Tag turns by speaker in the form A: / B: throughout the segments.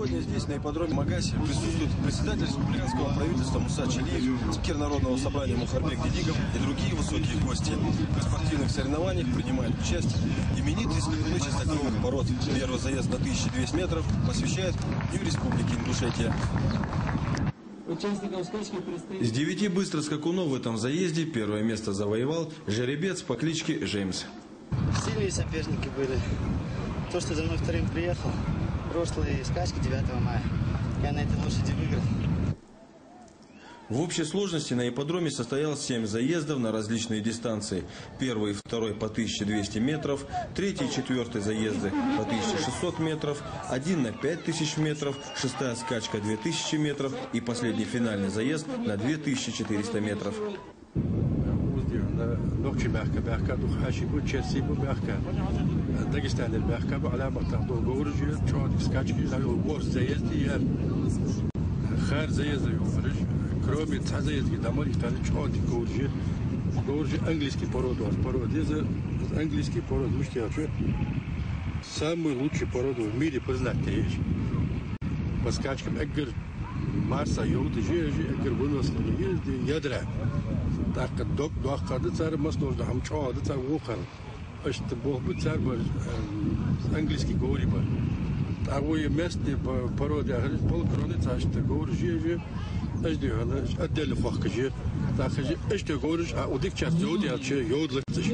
A: Сегодня здесь, на ипподроме Магасе, присутствует председатель республиканского правительства Муса Чалиев, спикер Народного собрания Мухарбек Дедигов и другие высокие гости. В спортивных соревнованиях принимает участие именитый скакуны чистокровных пород. Первый заезд на 1200 метров посвящает Дню Республики Ингушетия. Из 9 быстро скакунов в этом заезде первое место завоевал жеребец по кличке Джеймс.
B: Сильные соперники были. То, что за мной вторым приехал, прошлые скачки 9 мая, я на этой лошади выиграл.
A: В общей сложности на ипподроме состоялось 7 заездов на различные дистанции. Первый и второй по 1200 метров, третий и четвертый заезды по 1600 метров, один на 5000 метров, шестая скачка 2000 метров и последний финальный заезд на 2400 метров.
C: Кроме заезда домой, стали чёрти горжи английский пород, английский пород, самый лучший пород в мире признать. По скачкам Эггер, Марса, Йоуты, Эггер вынос на ядра. Так как док кады царь масложда, амчоады царь вухар. Это бог бы царь английский говорит. А вы месте породы, а полкроны царь что горжи. Отдельно фахкажи, так что говоришь, а у них часто люди, а че йодлыктыш.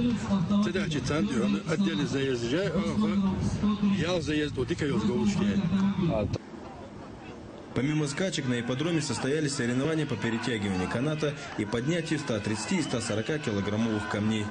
C: Тогда читан, отдельно заезжай, я заезд у них говоришь.
A: Помимо скачек на ипподроме состоялись соревнования по перетягиванию каната и поднятию 130 и 140 килограммовых камней.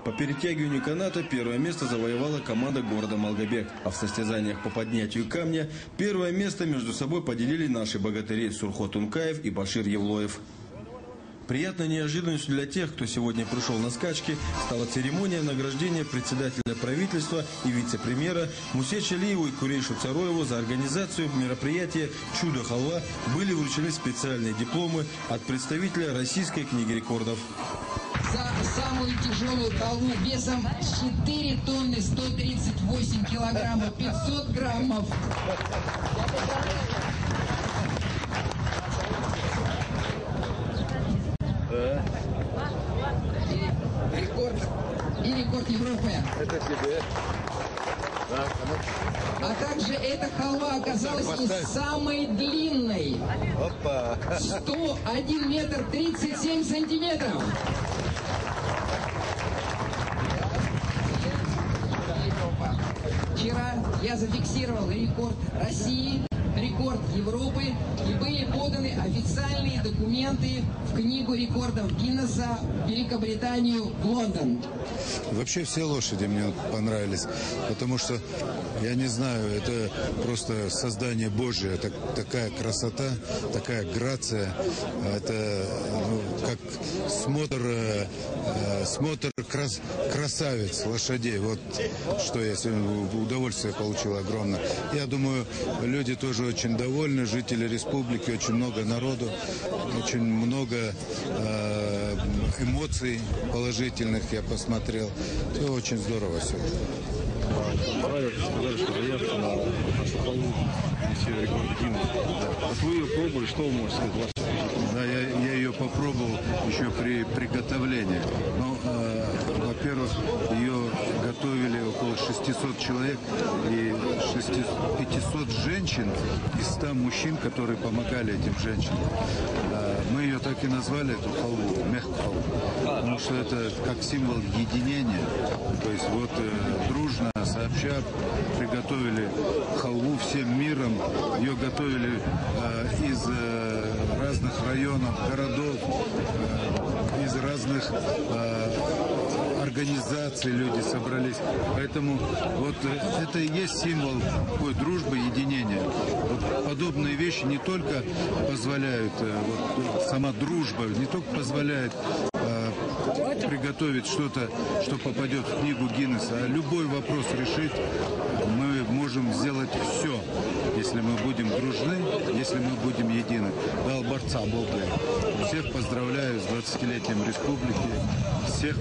A: По перетягиванию каната первое место завоевала команда города Малгобек, а в состязаниях по поднятию камня первое место между собой поделили наши богатыри Сурхот Ункаев и Башир Евлоев. Приятной неожиданностью для тех, кто сегодня пришел на скачки, стала церемония награждения председателя правительства и вице-премьера Мусе Чалиеву и Курейшу Цароеву за организацию мероприятия «Чудо-халва». Были вручены специальные дипломы от представителя Российской книги рекордов.
D: За самую тяжелую халву весом 4 тонны 138 килограммов 500 граммов. И рекорд Европы. Это тебе. А также эта халва оказалась самой длинной. 101 метр 37 сантиметров. Вчера я зафиксировал рекорд России, рекорд Европы, и были поданы официальные документы в книгу рекордов Гиннесса в Великобританию, в Лондон.
E: Вообще все лошади мне понравились, потому что, я не знаю, это просто создание Божие, такая красота, такая грация, это как смотр красавиц лошадей. Вот что я сегодня удовольствие получил огромное. Я думаю, люди тоже очень довольны, жители республики, очень много народу, очень много эмоций положительных я посмотрел. Все очень здорово все.
A: Сказали, что заявка на нашу халву несет рекорд Гиннесса. Вот вы ее пробовали, что вы можете сказать?
E: Да, я ее попробовал еще при приготовлении. Ну, во-первых, ее готовили около 600 человек и 500 женщин и 100 мужчин, которые помогали этим женщинам. Мы ее так и назвали, эту халву, мех-халву, потому что это как символ единения. То есть вот дружно, сообща приготовили халву всем миром. Ее готовили из разных районов, городов, из разных организаций люди собрались. Поэтому вот это и есть символ такой дружбы, единения. Вот подобные вещи не только позволяют, вот, сама дружба не только позволяет приготовить что-то, что попадет в книгу Гиннесса, а любой вопрос решить мы можем можем сделать все, если мы будем дружны, если мы будем едины. Дал борца Болтля. Всех поздравляю с 20-летием республики,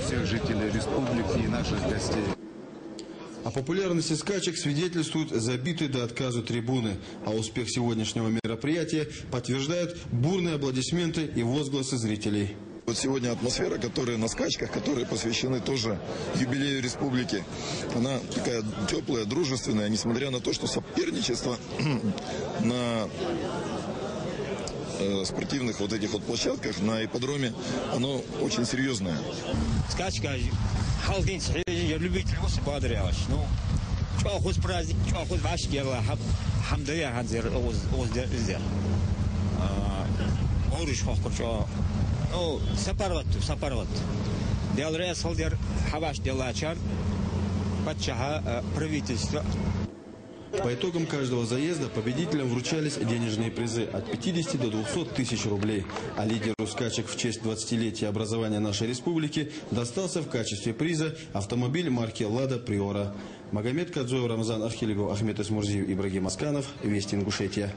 E: всех жителей республики и наших гостей.
A: О популярности скачек свидетельствуют забитые до отказа трибуны, а успех сегодняшнего мероприятия подтверждают бурные аплодисменты и возгласы зрителей.
F: Вот сегодня атмосфера, которая на скачках, которые посвящены тоже юбилею республики, она такая теплая, дружественная, несмотря на то, что соперничество на спортивных вот этих вот площадках, на ипподроме, оно очень серьезное.
G: Скачка, я любитель бодряш. Ну, что хоть праздник, что хоть ваш гела, хамдая хазер оздер. Ориш хохкочо. Ну, сапарват. Делря солдер хаваш делачар, подчаха правительство.
A: По итогам каждого заезда победителям вручались денежные призы от 50 до 200 тысяч рублей. А лидеру скачек в честь 20-летия образования нашей республики достался в качестве приза автомобиль марки «Лада Приора». Магомед Кадзоев, Рамзан Архилегов, Ахмет Эсмурзиев, Ибрагим Асканов. Вести Ингушетия.